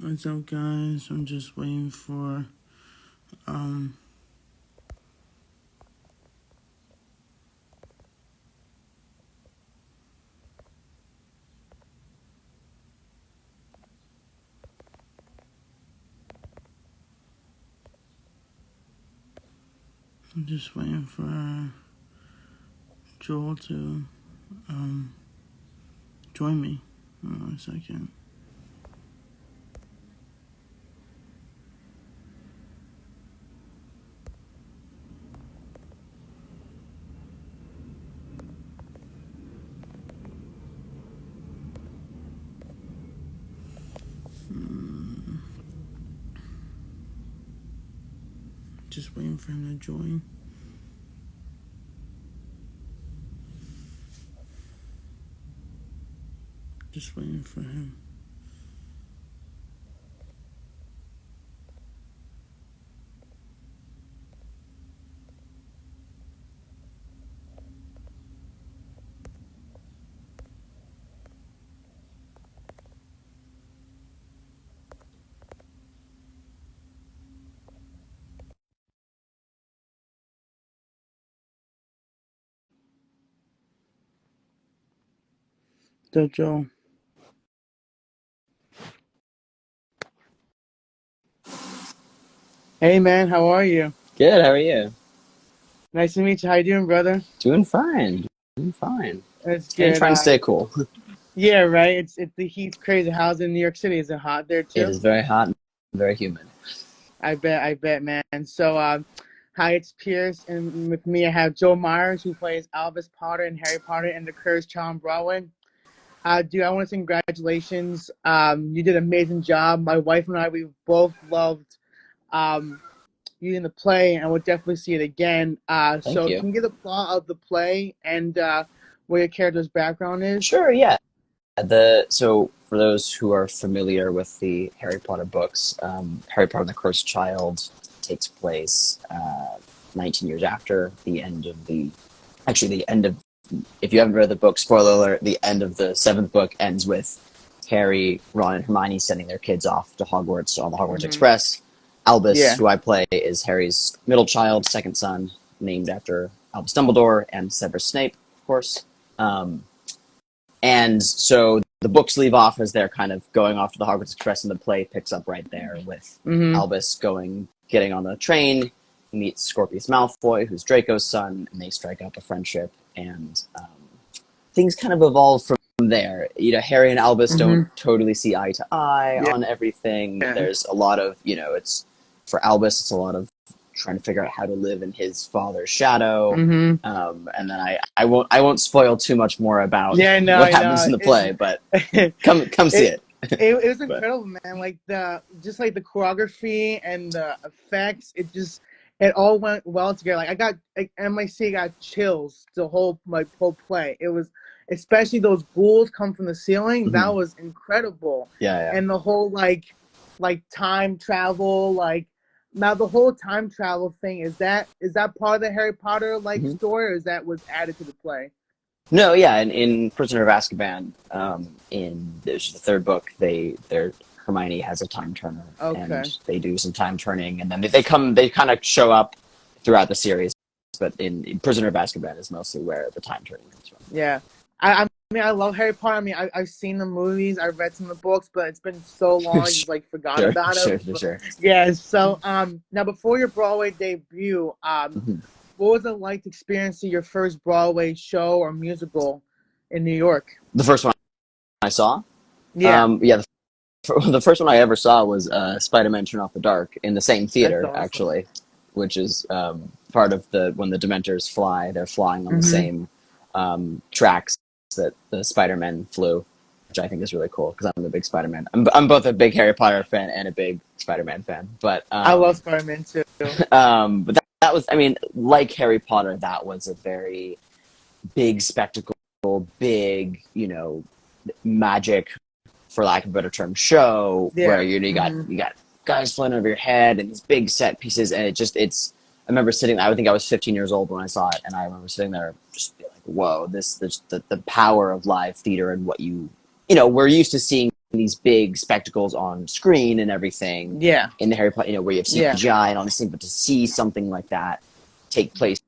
What's up, guys? I'm just waiting for um I'm just waiting for Joel to um join me. Hold on a second. Just waiting for him to join. Just waiting for him. So Joel. Hey man, how are you? Good, how are you? Nice to meet you. How you doing, brother? Doing fine. Doing fine. That's And good. trying to stay cool. Yeah, right. It's the heat's crazy. How's it in New York City? Is it hot there It too? is very hot and very humid. I bet, man. So, hi, it's Pierce, and with me I have Joel Meyers, who plays Albus Potter and Harry Potter and the Cursed Child on Broadway. Dude, I want to say congratulations. You did an amazing job. My wife and I, we both loved um, you in the play, and we'll definitely see it again. Thank So, you. can you give the plot of the play and what your character's background is? Sure, yeah. So for those who are familiar with the Harry Potter books, Harry Potter and the Cursed Child takes place 19 years after the end of the end of, if you haven't read the book, spoiler alert, the end of the seventh book ends with Harry, Ron, and Hermione sending their kids off to Hogwarts on the Hogwarts Hmm. Express. Albus, Yeah. who I play, is Harry's middle child, second son, named after Albus Dumbledore and Severus Snape, of course. Um, and so the books leave off as they're kind of going off to the Hogwarts Express, and the play picks up right there with Hmm. Albus getting on the train. He meets Scorpius Malfoy, who's Draco's son, and they strike up a friendship. And things kind of evolve from there. Harry and Albus don't Hmm. totally see eye to eye Yeah. on everything. There's a lot of, it's for Albus, it's a lot of trying to figure out how to live in his father's shadow. Hmm. And then I won't spoil too much more about Yeah, what no, happens no. in the play, but It, come see it it. it was But incredible, man. Like the choreography and the effects, it all went well together. Like I got like MIC got chills the whole play. It was especially those ghouls come from the ceiling. That mhm. was incredible, Yeah, yeah. and the whole like time travel like. Now the whole time travel thing is that part of the Harry Potter like Mhm. story, or is that was added to the play? No, yeah, in Prisoner of Azkaban, in there's the third book, their Hermione has a time turner, and Okay. they do some time turning, and then they kind of show up throughout the series, but in Prisoner of Azkaban is mostly where the time turning comes from. Yeah, I mean I love Harry Potter. I mean I've seen the movies, I've read some of the books, but it's been so long I just like forgot Sure, about it. sure, But, sure. yeah. So now before your Broadway debut, Mhm. what was it like to experience your first Broadway show or musical in New York? The first one I saw, Yeah, yeah, the first one I ever saw was Spider-Man: Turn Off the Dark in the same that's theater, awesome. actually, which is part of the when the Dementors fly, they're flying on the Mm-hmm. same tracks that the Spider-Man flew, which I think is really cool because I'm a big Spider-Man. I'm both a big Harry Potter fan and a big Spider-Man fan, but I love Spider-Man too. that was, I mean, like Harry Potter, that was a very big spectacle, big, magic, for lack of a better term, show where Yeah. you got Mm-hmm. you got guys flying over your head and these big set pieces, and it's. I remember sitting. I think I was 15 years old when I saw it, and I remember sitting there just being like, "Whoa! This the power of live theater and what we're used to seeing these big spectacles on screen and everything Yeah. in the Harry Potter, you know, where you have Yeah. CGI and all these things, but to see something like that take place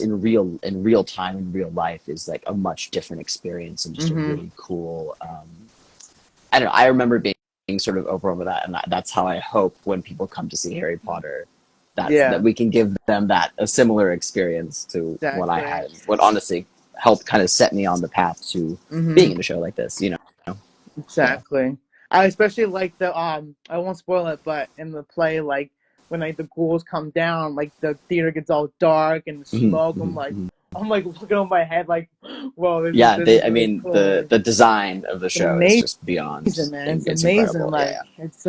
in real time in real life is like a much different experience and just a Mhm. really cool. I don't know. I remember being sort of overwhelmed with that, and that's how I hope when people come to see Harry Potter, that Yeah. we can give them a similar experience to what I Exactly. had, what honestly helped kind of set me on the path to being Mhm. in a show like this. You know, so. Exactly. I especially like the I won't spoil it, but in the play, like when like the ghouls come down, like the theater gets all dark and the Mhm, smoke. mhm, mhm. I'm like looking over my head, like, whoa, Yeah, this is I really mean, cool. Like, the design of the it's show is amazing, just beyond. man. It's It's amazing. incredible. Like Yeah. it's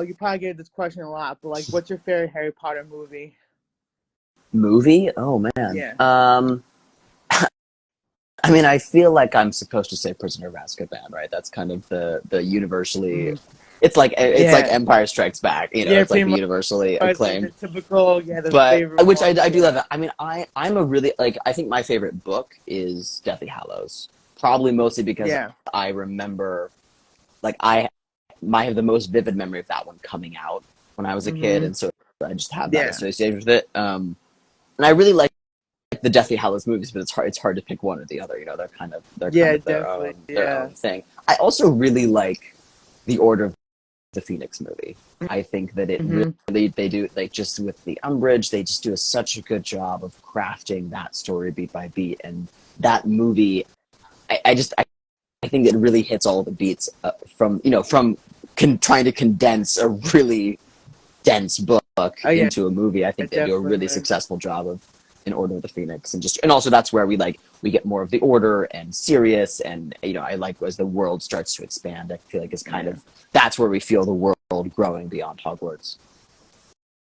you probably get this question a lot, but like, what's your favorite Harry Potter movie? Movie? Oh man. Yeah. I mean, I feel like I'm supposed to say Prisoner of Azkaban, right? That's kind of the universally. Mhm. It's like Yeah. Empire Strikes Back. You know, Yeah. it's like Pretty the much. universally It's like the acclaimed. typical, the But favorite which one. I do love. Yeah. It. I mean, I'm a really like. I think my favorite book is Deathly Hallows. Probably mostly because Yeah. I remember, like I might have the most vivid memory of that one coming out when I was a kid, Mhm. and so I just have that Yeah. associated with it. And I really like the Deathly Hallows movies, but it's hard to pick one or the other. You know, they're kind Yeah. of Definitely. their Yeah. own thing. I also really like the Order of the Phoenix movie. I think that it Mhm. really they do like just with the Umbridge, they just do such a good job of crafting that story beat by beat, and that movie. I think it really hits all the beats from trying to condense a really dense book Oh yeah. into a movie. I think they do a Definitely, really man. successful job of in Order of the Phoenix, and also that's where we get more of the Order and Sirius, and I like as the world starts to expand. I feel like it's kind Yeah. of that's where we feel the world growing beyond Hogwarts.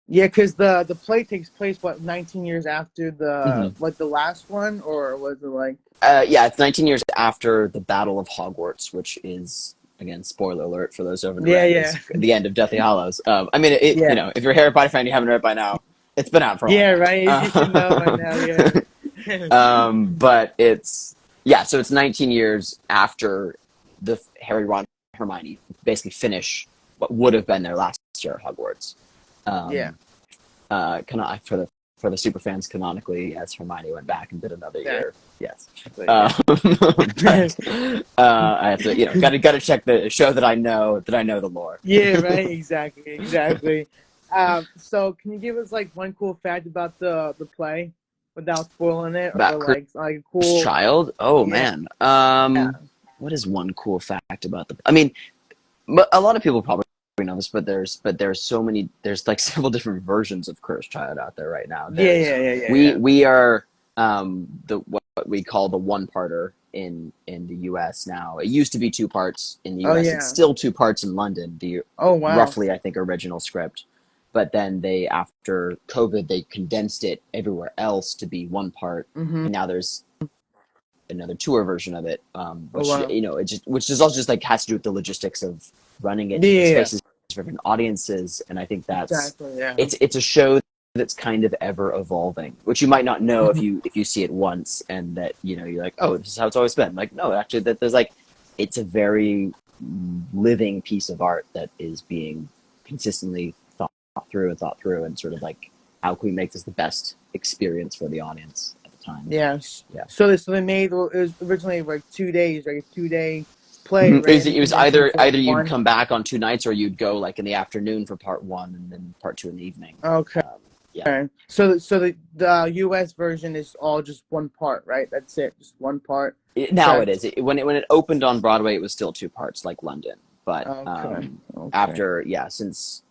Yeah, because the play takes place 19 years after Mm-hmm. the last one, or was it like? Yeah, it's 19 years after the Battle of Hogwarts, which is again spoiler alert for those who haven't Yeah, read, yeah, is the end of Deathly Hallows. I mean, yeah, if you're a Harry Potter fan, you haven't read it by now. It's been out for a long yeah. time. Right, you should know by now. Yeah. But so it's 19 years after the Harry, Ron, Hermione basically finish what would have been their last year at Hogwarts. Yeah. Um, for the super fans, canonically, yes, Hermione went back and did another year. Yes, Yeah. but I have to, got to check the show that I know the lore. Yeah. Right. Exactly. Exactly. So can you give us like one cool fact about the play without spoiling it, About or like a Cursed cool? Child. Oh Yeah. man, Yeah. what is one cool fact about the? I mean, a lot of people probably know this, but there's so many. There's like several different versions of Cursed Child out there right now. Yeah. There's Yeah. Yeah. Yeah. we Yeah. we are the what we call the one parter in the U.S. now. It used to be two parts in the Oh U.S. It's yeah. still two parts in London. The Oh wow. roughly I think original script, but then they after COVID they condensed it everywhere else to be one part, Mhm. and now there's another tour version of it, Oh which wow. which is also just like has to do with the logistics of running it Yeah. in Yeah. different Yeah. spaces, different audiences, and I think Exactly. Yeah. it's a show that's kind of ever evolving, which you might not know Mhm. if you see it once and that you're like, oh, this is how it's always been. Like, no, actually, that there's like it's a very living piece of art that is being consistently thought through, and sort of like how can we make this the best experience for the audience at the time. Yes. Yeah. So they made it was originally like 2 days, like a 2 day play, Mhm. right? And they It was condensed it into like either you'd one. come back on two nights or you'd go like in the afternoon for part one and then part two in the evening. Okay. Yeah. So the U.S. version is all just one part, right? That's it, just one part. Now it Correct. is. When it opened on Broadway, it was still two parts, like London. But Okay. Okay. after, since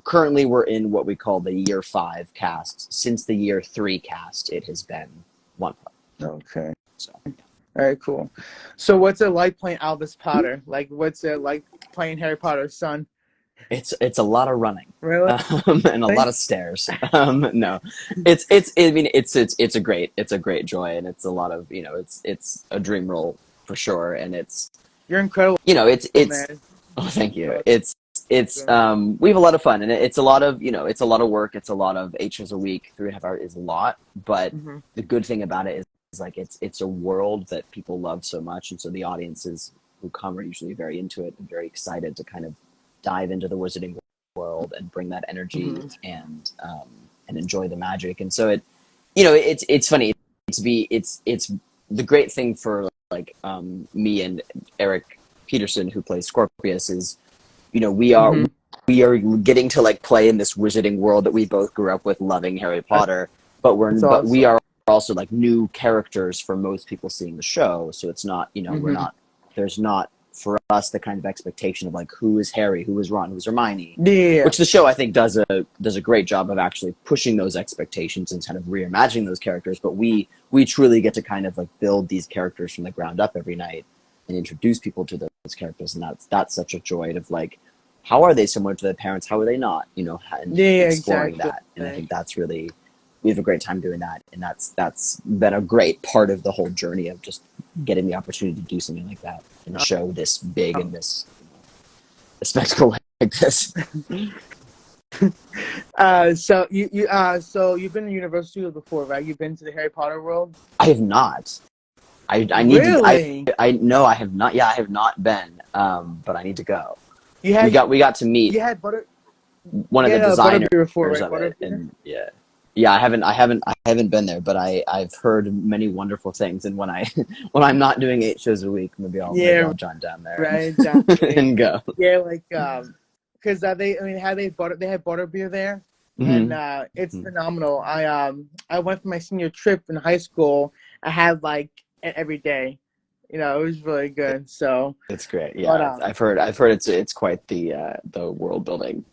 currently we're in what we call the year 5 cast. Since the year 3 cast, it has been one part. Okay. So All right. Cool. So what's it like playing Albus Potter? Like, what's it like playing Harry Potter's son? it's a lot of running, Really? and a lot of stairs. No, it's I mean it's a great joy, and it's a lot of it's a dream role for sure, and You're incredible, it's man. oh thank you. Incredible. We have a lot of fun, and it's a lot of it's a lot of work. It's a lot of 8 shows a week. 3.5 hours is a lot, but Mm-hmm. the good thing about it is like it's a world that people love so much, and so the audiences who come are usually very into it and very excited to kind of dive into the wizarding world and bring that energy and enjoy the magic. And so it's funny it's the great thing for like me and Eric Peterson, who plays Scorpius, is we are Mm-hmm. we are getting to like play in this wizarding world that we both grew up with, loving Harry Potter, That's but we awesome. are also like new characters for most people seeing the show. So it's not, we're Mm-hmm. not, there's not for us the kind of expectation of like who is Harry, who is Ron, who's Hermione, Yeah. which the show I think does a great job of actually pushing those expectations and kind of reimagining those characters. But we truly get to kind of like build these characters from the ground up every night and introduce people to those characters, and that's such a joy of like, how are they similar to their parents? How are they not? And Yeah, exploring exactly. that. And I think that's really, we have a great time doing that, and that's been a great part of the whole journey of just getting the opportunity to do something like that and a show this big and this a spectacle like this. So you've been to Universal before, right? You've been to the Harry Potter world? I have not. I need to. Really? I no, I have not. Yeah, I have not been. But I need to go. You We had got to meet you had butter one of you the had a designers butterbeer before, right? of it, Butterbeer? and yeah. I haven't been there, but I've heard many wonderful things. And when when I'm not doing 8 shows a week, maybe Yeah, I'll jump down there right, exactly. and go. Yeah, like because how they had butterbeer there, and Mm-hmm. it's phenomenal. I went for my senior trip in high school. I had like it every day. It was really good. So, It's great. but Yeah, I've heard it's quite the world building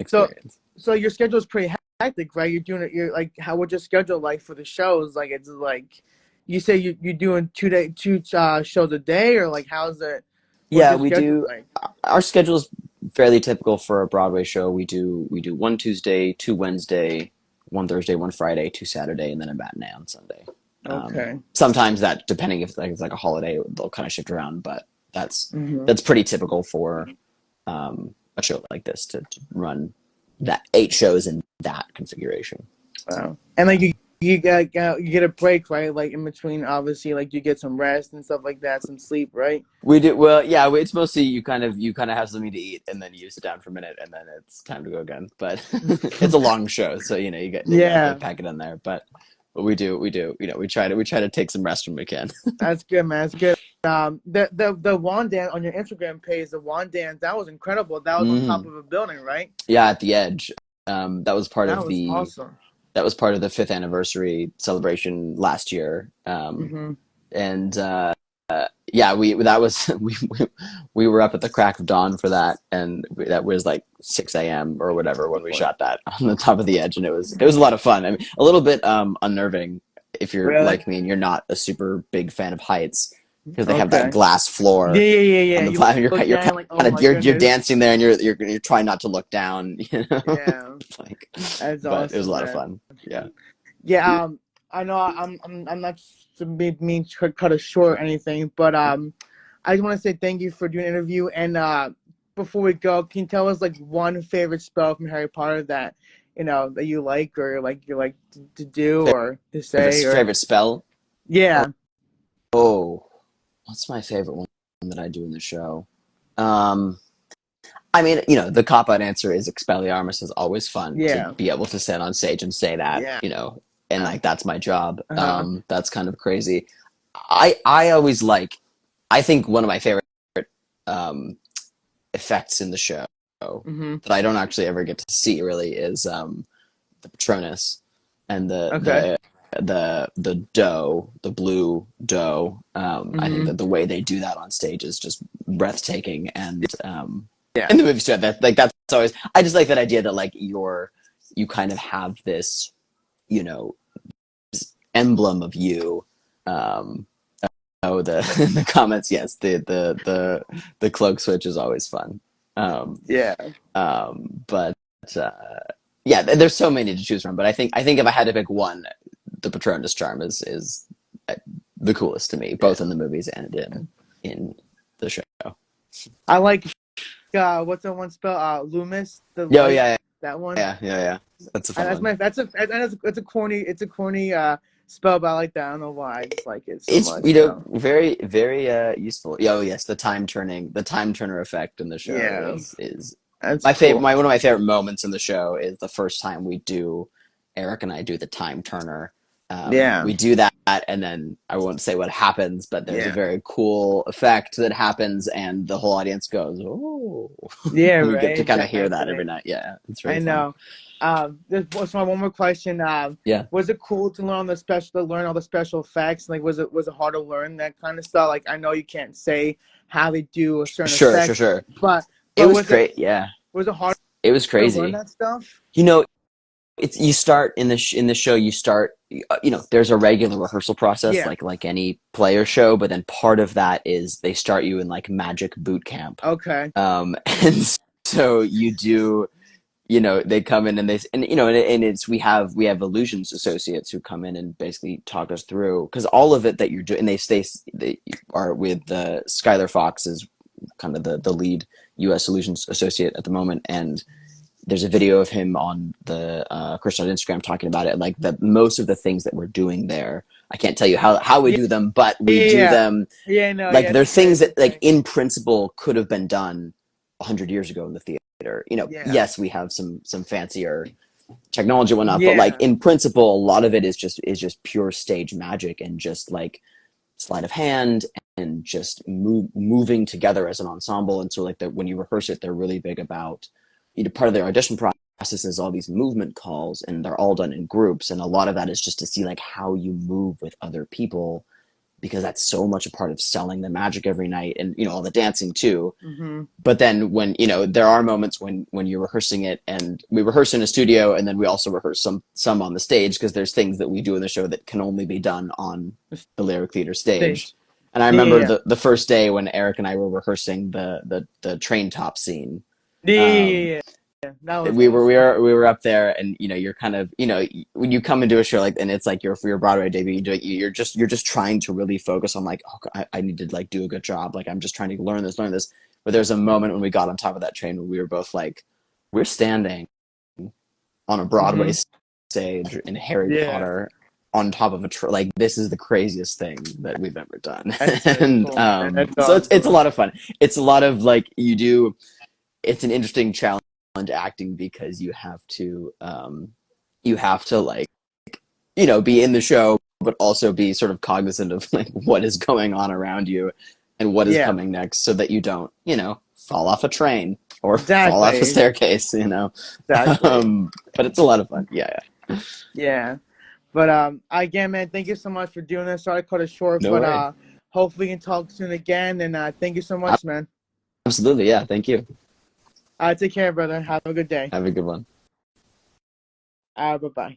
so experience. so your schedule is pretty hectic, right? You're doing it. You're like, how would your schedule like for the shows? Like, it's like you say you're doing two shows a day, or like how's it? What's Yeah, your we schedule do. like? Our schedule is fairly typical for a Broadway show. We do one Tuesday, two Wednesday, one Thursday, one Friday, two Saturday, and then a matinee on Sunday. Okay. Sometimes that, depending if like it's like a holiday, they'll kind of shift around, but that's Mm-hmm. that's pretty typical for a show like this to run that 8 shows in that configuration. Wow. And like you get a break, right? Like in between, obviously, like you get some rest and stuff like that, some sleep, right? We do well, yeah. It's mostly you kind of have something to eat, and then you sit down for a minute, and then it's time to go again. But it's a long show, so you gotta Yeah, pack it in there. But we do. We try to take some rest when we can. that's good, man. That's good. The wand dance on your Instagram page, the wand dance, that was incredible. That was on top Hmm. of a building, right? Yeah, at the Edge. That was part That of was the awesome. that was part of the fifth anniversary celebration last year. Hmm. And yeah, we that was we were up at the crack of dawn for that, and that was like 6 a.m. or whatever when we shot that on the top of the Edge, and it was a lot of fun. I mean, a little bit unnerving if you're Really? like me and you're not a super big fan of heights, because they have that Okay. glass Yeah, floor yeah, yeah, yeah. on the You platform. You're look you're down kind like, oh my you're goodness. dancing there, and you're trying not to look down, Yeah, like, that's but it was a awesome, lot of man. fun. Yeah. Yeah, I know I'm not to be mean to cut it short or anything, but I just want to say thank you for doing the interview. And before we go, can you tell us like one favorite spell from Harry Potter that that you like, or like you like to do or to say, or Favorite spell? yeah, Oh, what's my favorite one that I do in the show? Um, I mean, the cop out answer is Expelliarmus is always fun to yeah, be able to stand on stage and say that, yeah, and like that's my job. uh-huh, That's kind of crazy. I always like, I think one of my favorite um effects in the show mm-hmm, that I don't actually ever get to see really is the Patronus and okay, the dough, the blue dough. I think mm-hmm, that the way they do that on stage is just breathtaking, and yeah, in the movie too. That's always, I just like that idea that like you kind of have this, you know emblem of you. Um, oh, the the comments, yes, the cloak switch is always fun. Um, yeah. but uh, yeah, there's so many to choose from. But I think if I had to pick one, the Patronus charm is the coolest to me, both in the movies and in the show. I like what's that one spell? Loomis, the Yeah, light, yeah, that one. yeah, yeah, yeah. That's a And fun one. that's a corny, it's a corny spelled out like that. I don't know why I just like it so It's, much. So very, very useful. Oh yes, the time turner effect in the show yeah, is that's my favorite. cool. One of my favorite moments in the show is the first time Eric and I do the time turner. Yeah, We do that, and then I won't say what happens, but there's a yeah, very cool effect that happens, and the whole audience goes, "Oh!" yeah. And we get Right, to kind of hear that every exactly. night. Yeah, it's I very fun. know. There's so one more question. Yeah, Was it cool to learn all the special effects? Like, was it hard to learn that kind of stuff? Like, I know you can't say how they do a certain sure, sure, effect, sure. but It was was it great. Yeah, was it hard it was to learn crazy. that stuff? You know, it's you start in in the show. You start, there's a regular rehearsal process, Yeah. like any player show, but then part of that is they start you in like magic boot camp. Okay. And so you do, they come in and and it's we have illusions associates who come in and basically talk us through, because all of it that you're doing, and they are with Skylar Fox is kind of the lead U.S. illusions associate at the moment, and there's a video of him on the Christian Instagram talking about it. Like most of the things that we're doing there, I can't tell you how we Yeah. do them, but we do Yeah. them. Yeah. No. Like Yeah. they're It's okay. things It's that like okay. in principle could have been done 100 years ago in the theater. Yeah. Yes, we have some fancier technology and whatnot, but like Yeah. in principle, a lot of it is just pure stage magic and just like sleight of hand and just moving together as an ensemble. And so like when you rehearse it, they're really big about, part of their audition process is all these movement calls, and they're all done in groups, and a lot of that is just to see like how you move with other people, because that's so much a part of selling the magic every night, and all the dancing too. Mhm. But then when there are moments when you're rehearsing it, and we rehearse in a studio, and then we also rehearse some on the stage, because there's things that we do in the show that can only be done on the Lyric Theater stage. Stage. And I Yeah. remember Yeah. the first day when Eric and I were rehearsing the train top scene. Yeah. um Yeah. Yeah. That was awesome. we were up there, and you're kind of, when you come into a show like, and it's like for your Broadway debut, you're just trying to really focus on like, oh, I need to like do a good job, like I'm just trying to learn this. But there's a moment when we got on top of that train where we were both like, we're standing on a Broadway Mhm. stage in Harry Yeah. Potter on top of a like, this is the craziest thing that we've ever done. That's really And cool, man. That's so it's a awesome. lot of fun. It's a lot of like, it's an interesting challenge acting, because you have to like, be in the show, but also be sort of cognizant of like what is going on around you and what is Yeah. coming next, so that you don't, fall off a train or fall off a Exactly. staircase. Exactly. But it's a lot of fun. Yeah, yeah. Yeah. But again, man, thank you so much for doing this. Sorry to cut it short, No but way. hopefully we can talk soon again. And thank you so much, man. Absolutely. Yeah. Thank you. Take care, brother. Have a good day. Have a good one. Bye bye.